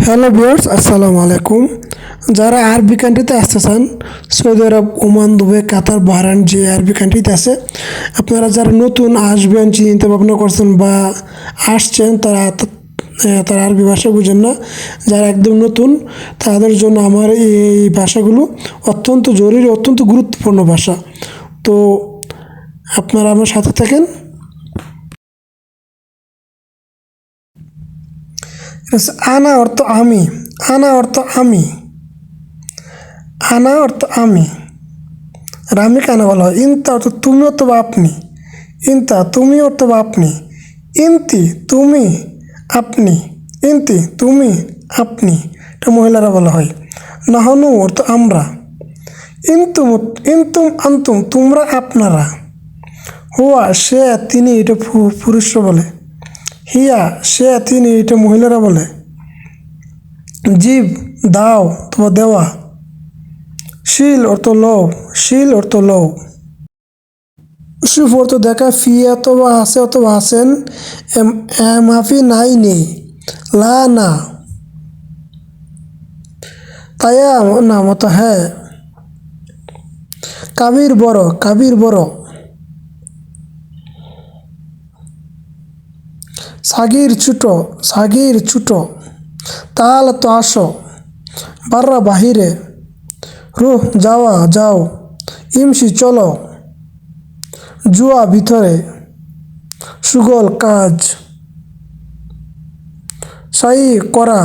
Hello viewers, আসসালামু আলাইকুম। যারা আরবি কান্ট্রিতে আসতে চান, সৌদি আরব, ওমান, দুবাই, কাতার, বাহরাইন, যে আরবি কান্ট্রিতে আছে, আপনারা যারা নতুন আসবেন, চিন্তা ভাবনা করছেন বা আসছেন, তারা আরবি ভাষা বুঝেন না, যারা একদম নতুন তাদের জন্য আমার এই ভাষাগুলো অত্যন্ত জরুরি, অত্যন্ত গুরুত্বপূর্ণ ভাষা। তো আপনারা আমার সাথে থাকেন। আনা অর্থ আমি, আনা অর্থ আমি, আনা অর্থ আমি, আর আমি কানা বলা হয়। ইনতা অর্থ তুমি অথবা আপনি, ইনতা তুমি অথবা আপনি, ইনতি তুমি, আপনি, ইনতি তুমি, আপনি, এটা মহিলারা বলা হয়। নাহনু অর্থ আমরা, ইনতুম ইনতুম আন্তুম তোমরা আপনারা, হুয়া সে তিনি, এটা পুরুষরা বলে। হিয়া সে তিনি, এটা মহিলারা বলে। জীব দাও অথবা দেওয়া। শিল অর্থ লও, শিল অর্থ লও। শুভ অর্থ দেখা। ফি অথবা আছে অথবা আছেন। মাফি নাই নেই। লা না। তায়া না মতো হ্যাঁ। কাবির বড়, কাবির বড়। সাগির ছোট, সাগির ছোট। তাল তো আসো। বাররা বাহিরে। রুহ যাওয়া যাও। ইমসি চলো। জুয়া ভিতরে। সুগল কাজ। সাই করা।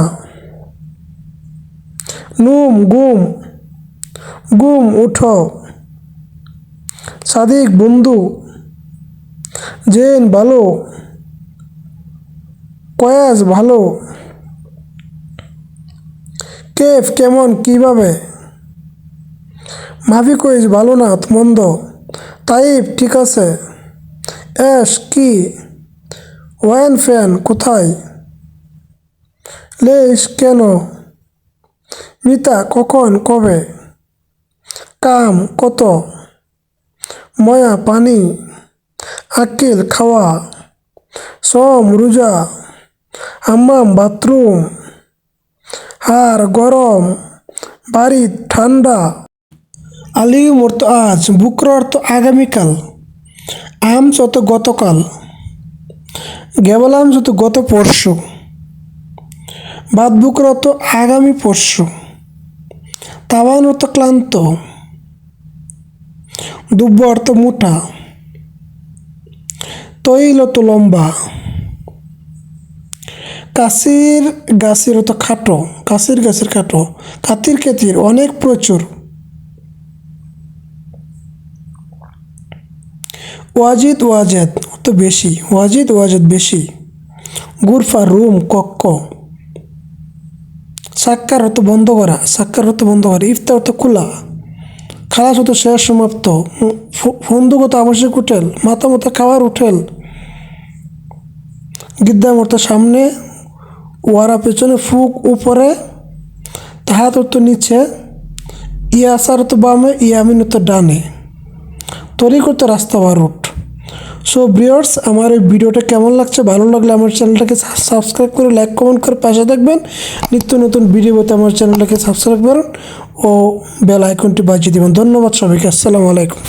নুম গুম, গুম উঠো। সাদিক বন্ধু। জেন ভালো। কয়াস ভালো। কেফ কেমন কিভাবে। মাফি কইস ভালো না মন্দ। তাইব ঠিক আছে। এস কি। ওয়ান ফ্যান কোথায়। লেস কেন। মিতা কখন কবে। কাম কত। ময়া পানি। আকিল খাওয়া। সম রোজা। হাম্মাম বাথরুম। হার গরম। বাড়ি ঠান্ডা। আলিম অর্থ আজ, বুকরা অর্থ আগামীকাল, আমস অর্থ গতকাল, গেবলামস অর্থ গত পরশু, বাদ বুকরা অর্থ আগামী পরশু, তাওয়ান অর্থ ক্লান্ত, দুব্য অর্থ মোটা, তৈল অর্থ লম্বা, কাসির গাছের অর্থ খাটো, কাসির গাছের খাটো, কাতির কেতির অনেক প্রচুর, ওয়াজিদ ওয়াজেদ অর্থ বেশি, ওয়াজিদ ওয়াজেদ বেশি, গুরফা রুম কক্ষ, সাক্কার অর্থ বন্ধ করা, সাক্কার অর্থ বন্ধ করা, ইফতার অর্থ খোলা, খালাস অর্থ শেষ সমাপ্ত, ফন্দুগত আবাসিক হোটেল, মাথা মতো খাওয়ার হোটেল, গিদ্দাম অর্থ সামনে, ওয়ারা পেছনে, ফুক উপরে, তাহাত অর্থ নিচে, ইয়াসার অর্থ বামে, ইয়ামিন অর্থ ডানে, তরিক অর্থ রাস্তা বা রুট। সো ভিউয়ার্স, আমার এই ভিডিওটা কেমন লাগছে, ভালো লাগলে আমার চ্যানেলটাকে সাবস্ক্রাইব করে লাইক কমেন্ট করে পাশে থাকবেন। নিত্য নতুন ভিডিও পেতে আমার চ্যানেলটাকে সাবস্ক্রাইব করুন ও বেল আইকনটি বাজিয়ে দেবেন। ধন্যবাদ সবাইকে। আসসালামু আলাইকুম।